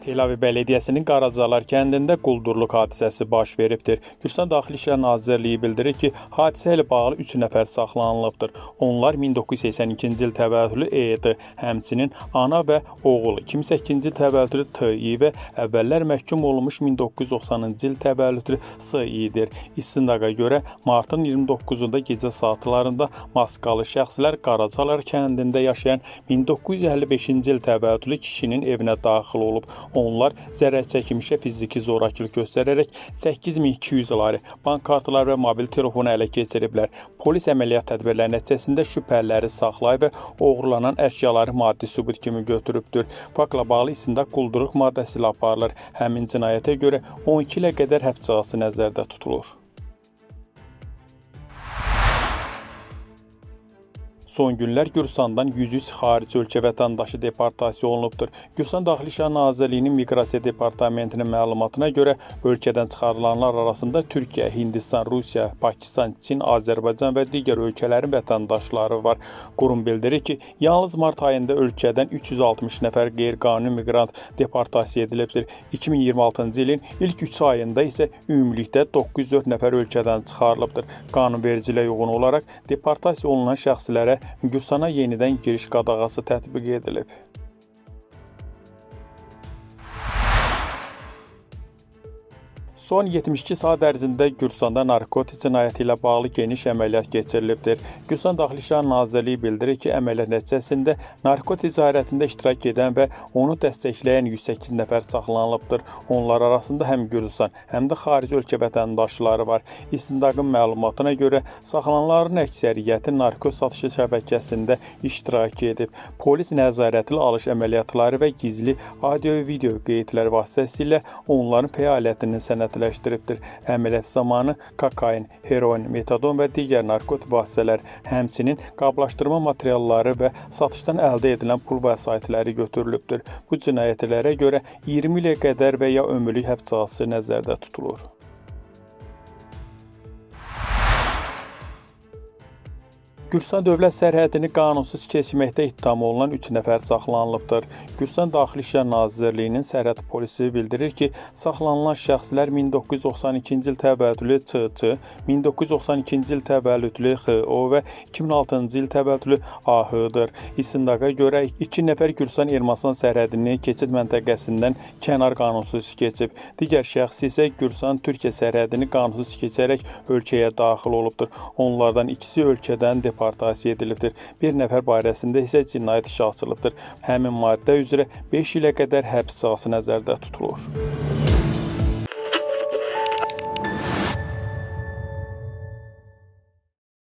Tel-Aviv Belediyəsinin Qaracalar kəndində quldurluq hadisəsi baş veribdir. Gürcüstan Daxili İşlər Nazirliyi bildirir ki, hadisə ilə bağlı 3 nəfər saxlanılıbdır. Onlar 1982-ci il təvəllüdlü E.D, həmçinin ana və oğul 2008-ci il təvəllüdlü T.İ və əvvəllər məhkum olunmuş 1990-cı il təvəllüdlü S.İ-dir. İstintaqa görə martın 29-da gecə saatlarında maskalı şəxslər Qaracalar kəndində yaşayan 1955-ci il təvəllüdlü kişinin evinə daxil olub. Onlar zərər çəkmişə fiziki zorakılıq göstərərək 8200 lari, bank kartları və mobil telefonu ələ keçiriblər. Polis əməliyyat tədbirləri nəticəsində şübhəliləri saxlayıb və oğurlanan əşyaları maddi sübut kimi götürübdür. Faktla bağlı istintaq quldurluq maddəsi ilə aparılır. Həmin cinayətə görə 12 ilə qədər həbs cəzası nəzərdə tutulur. Son günlər Gürcüstandan 103 xarici ölkə vətəndaşı deportasiya olunubdur. Gürcüstan Daxili İşlər Nazirliyinin Miqrasiya Departamentinin məlumatına görə ölkədən çıxarılanlar arasında Türkiyə, Hindistan, Rusiya, Pakistan, Çin, Azərbaycan və digər ölkələrin vətəndaşları var. Qurum bildirir ki, yalnız mart ayında ölkədən 360 nəfər qeyri-qanuni miqrant deportasiya edilibdir. 2026-cı ilin ilk 3 ayında isə ümumilikdə 904 nəfər ölkədən çıxarılıbdır. Qanunvericiliyə uyğun olaraq deportasiya olunan şəxslərə Gürcüstana yenidən giriş qadağası tətbiq edilib. Son 72 saat ərzində Gürcüstanda narkotik cinayəti ilə bağlı geniş əməliyyat keçirilibdir. Gürcüstan Daxili İşlər Nazirliyi bildirir ki, əməliyyat nəticəsində narkotik ticarətində iştirak edən və onu dəstəkləyən 108 nəfər saxlanılıbdır. Onlar arasında həm Gürcüstan, həm də xarici ölkə vətəndaşları var. İstintaqın məlumatına görə saxlananların əksəriyyəti narkotik satışı şəbəkəsində iştirak edib. Polis nəzarətli alış əməliyyatları və gizli audio və video qeydləri vasitəsilə onların fəaliyyətini sənədləşdiribdir. Əməliyyat zamanı kokain, heroin, metadon və digər narkotik vasitələr, həmçinin qablaşdırma materialları və satışdan əldə edilən pul vəsaitləri götürülübdür. Bu cinayətlərə görə 20 ilə qədər və ya ömürlük həbs cəzası nəzərdə tutulur. Gürcüstan dövlət sərhədini qanunsuz keçməkdə ittiham olunan 3 nəfər saxlanılıbdır. Gürcüstan Daxili İşlər Nazirliyinin sərhəd polisi bildirir ki, saxlanılan şəxslər 1992-ci il təvəllüdlü Ç.Ç, 1992-ci il təvəllüdlü X.O və 2006-cı il təvəllüdlü A.H-dır. İstintaqa görə 2 nəfər Gürcüstan-Ermənistan sərhədini keçid məntəqəsindən kənar qanunsuz keçib. Digər şəxs isə Gürcüstan-Türkiyə sərhədini qanunsuz keçərək ölkəyə daxil olubdur. Onlardan ikisi ölkədən deportasiya edilibdir. Bir nəfər barəsində isə cinayət işi açılıbdır. Həmin maddə üzrə 5 ilə qədər həbs cəzası nəzərdə tutulur.